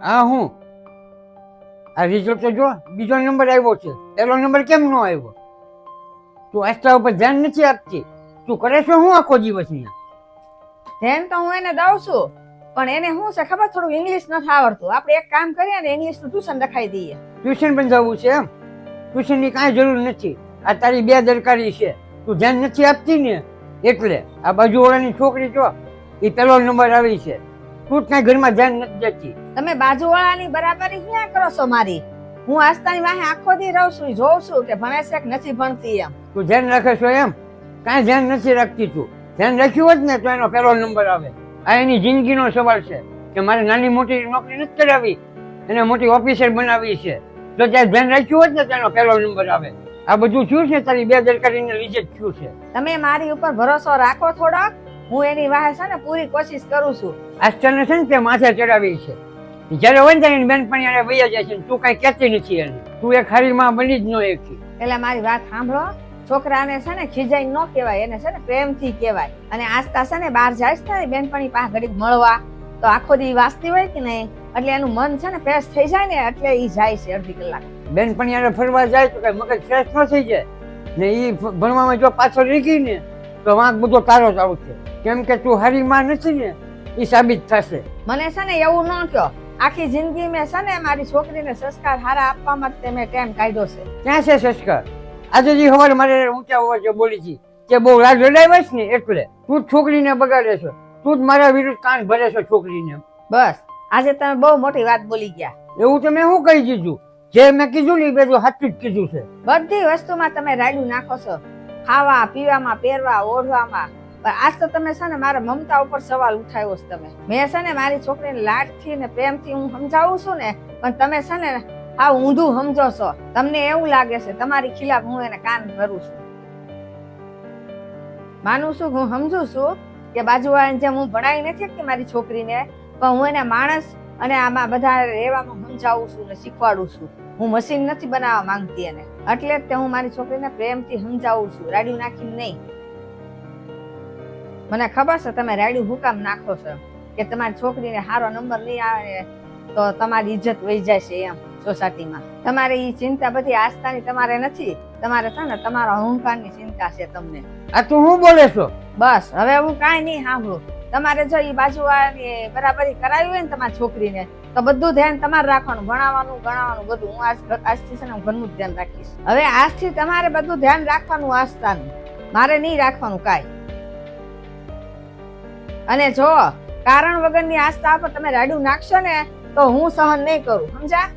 હા હું આ રિઝલ્ટ તો જો બીજો નંબર આવ્યો છે, પહેલો નંબર કેમ ન આવ્યો? તું આસ્થા ઉપર ધ્યાન નથી આપતી. તું કરે છો હું આખો દિવસ અહીંયા? ધ્યાન તો હું એને દઉં છું, પણ એને શું છે ખબર, થોડું ઇંગ્લિશ નથી આવડતું. આપણે એક કામ કરીએ ને, ઇંગ્લિશનું ટ્યુશન રખાઈ દઈએ. ટ્યુશન પણ જવું છે એમ? ટ્યુશનની કાંઈ જરૂર નથી. આ તારી બેદરકારી છે. તું ધ્યાન નથી આપતી ને એટલે આ બાજુવાળાની છોકરી જો એ પહેલો નંબર આવી છે. તું જ કાંઈ ઘરમાં ધ્યાન નથી દેતી. તમે બાજુવાળાની બરાબરી ક્યાં કરો છો મારી? હું આસ્તાની વાહે આખો દી રહું છું, જોઉં છું કે ભણે છે કે નથી ભણતી એમ. તું ધ્યાન રાખે છો એમ? કાંઈ ધ્યાન નથી રાખતી તું. ધ્યાન રાખ્યું હોત ને તો એનો પહેલો નંબર આવે. આ એની જિંદગીનો સવાલ છે કે મારે નાની મોટી નોકરી નથી કરાવી, એને મોટી ઓફિસર બનાવી છે. તો ત્યાં ધ્યાન રાખ્યું હોત ને તો એનો પહેલો નંબર આવે. આ બધું થયું છે તારી બેદરકારીને લીધે જ થયું છે. તમે મારી ઉપર ભરોસો રાખો થોડોક. હું એની વાહે છે ને પૂરી કોશિશ કરું છું. આસ્થાને છે ને તે માથે ચડાવી છે. જયારે હોય ને એની બેનપણી એને વૈયા જાય છે, તું કઈ કહેતી નથી એને. તું એક હારી માં બની જ ન એકી. એટલે મારી વાત સાંભળો. છોકરાને છે ને ખીજાઈ ન કહેવાય, એને છે ને પ્રેમથી કહેવાય. અને આસ્તા છે ને બહાર જાય છે ને બેનપણી પાસે ઘડીક મળવા, તો આખો દી વાંચતી હોય કે નહીં, એટલે એનું મન છે ને ફ્રેશ થઈ જાય ને, એટલે ઈ જાય છે અડધી કલાક. બેનપણી એને ફરવા જાય તો કઈ મગજ ફ્રેશ ન થઈ જાય ને? ઈ ભણવામાં જો પાછળ રહી ને તો વાંક બધો તારો જ આવશે. કેમ કે તું હારી માં નથી ને, એ સાબિત થશે. મને છે ને એવું ન કહો. આખી જિંદગી મેં છે ને મારી છોકરીને સંસ્કાર સારા આપવામાં જ મેં ટાઈમ કાઢ્યો છે. ક્યાં છે સંસ્કાર? આજે જે સવારે મારે ઊંચા અવાજે બોલી હતી કે બહુ લાડ લડાવ્યા ને એટલે તું જ છોકરીને બગાડે છો. તું જ મારા વિરુદ્ધ કાન ભરે છો છોકરીને. બસ આજે તમે બહુ મોટી વાત બોલી ગયા. એવું તમે શું કહી દીધું? જે મેં કીધું ને એ બધું સાચું જ કીધું છે. બધી વસ્તુમાં તમે રાયડું નાખો છો, ખાવા પીવામાં, પહેરવા ઓઢવામાં. પણ આજ તો તમે છે ને મારા મમતા ઉપર સવાલ ઉઠાવ્યો છે. તમે મેં છે ને મારી છોકરીને લાડથી ને પ્રેમથી હું સમજાવું છું ને, પણ તમે છે ને આ ઊંધું સમજો છો. તમને એવું લાગે છે તમારી ખિલાફ હું એને કાન ભરું છું. માનું છું, હું સમજુ છું કે બાજુવાળાને જેમ હું ભણાવી નથી શકતી મારી છોકરીને, પણ હું એને માણસ અને આમાં બધા રહેવામાં સમજાવું છું ને શીખવાડું છું. હું મશીન નથી બનાવવા માંગતી એને. એટલે જ હું મારી છોકરીને પ્રેમથી સમજાવું છું, રાડ્યું નાખીને નહીં. મને ખબર છે તમે રાડ્યું હું કામ નાખો છો, કે તમારી છોકરીને સારો નંબર નહીં આવે તો તમારી ઇજ્જત વહી જાય છે એમ સોસાયટીમાં. તમારે એ ચિંતા બધી આસ્થાની તમારે નથી. તમારે છે ને તમારા અહંકારની ચિંતા છે તમને. આ તું શું બોલે છો? બસ હવે હું કાંઈ નહીં સાંભળું. તમારે જો એ બાજુવાળાની બરાબરી કરાવી હોય ને તમારી છોકરીને, તો બધું ધ્યાન તમારે રાખવાનું, ભણાવવાનું ગણાવવાનું બધું. હું આજથી છે ને હું ઘરનું જ ધ્યાન રાખીશ. હવે આજથી તમારે બધું ધ્યાન રાખવાનું આસ્થાનું, મારે નહીં રાખવાનું કાંઈ. અને જો કારણ વગરની આસ્થા પર તમે રાડું નાખશો ને તો હું સહન નહીં કરું, સમજ્યા?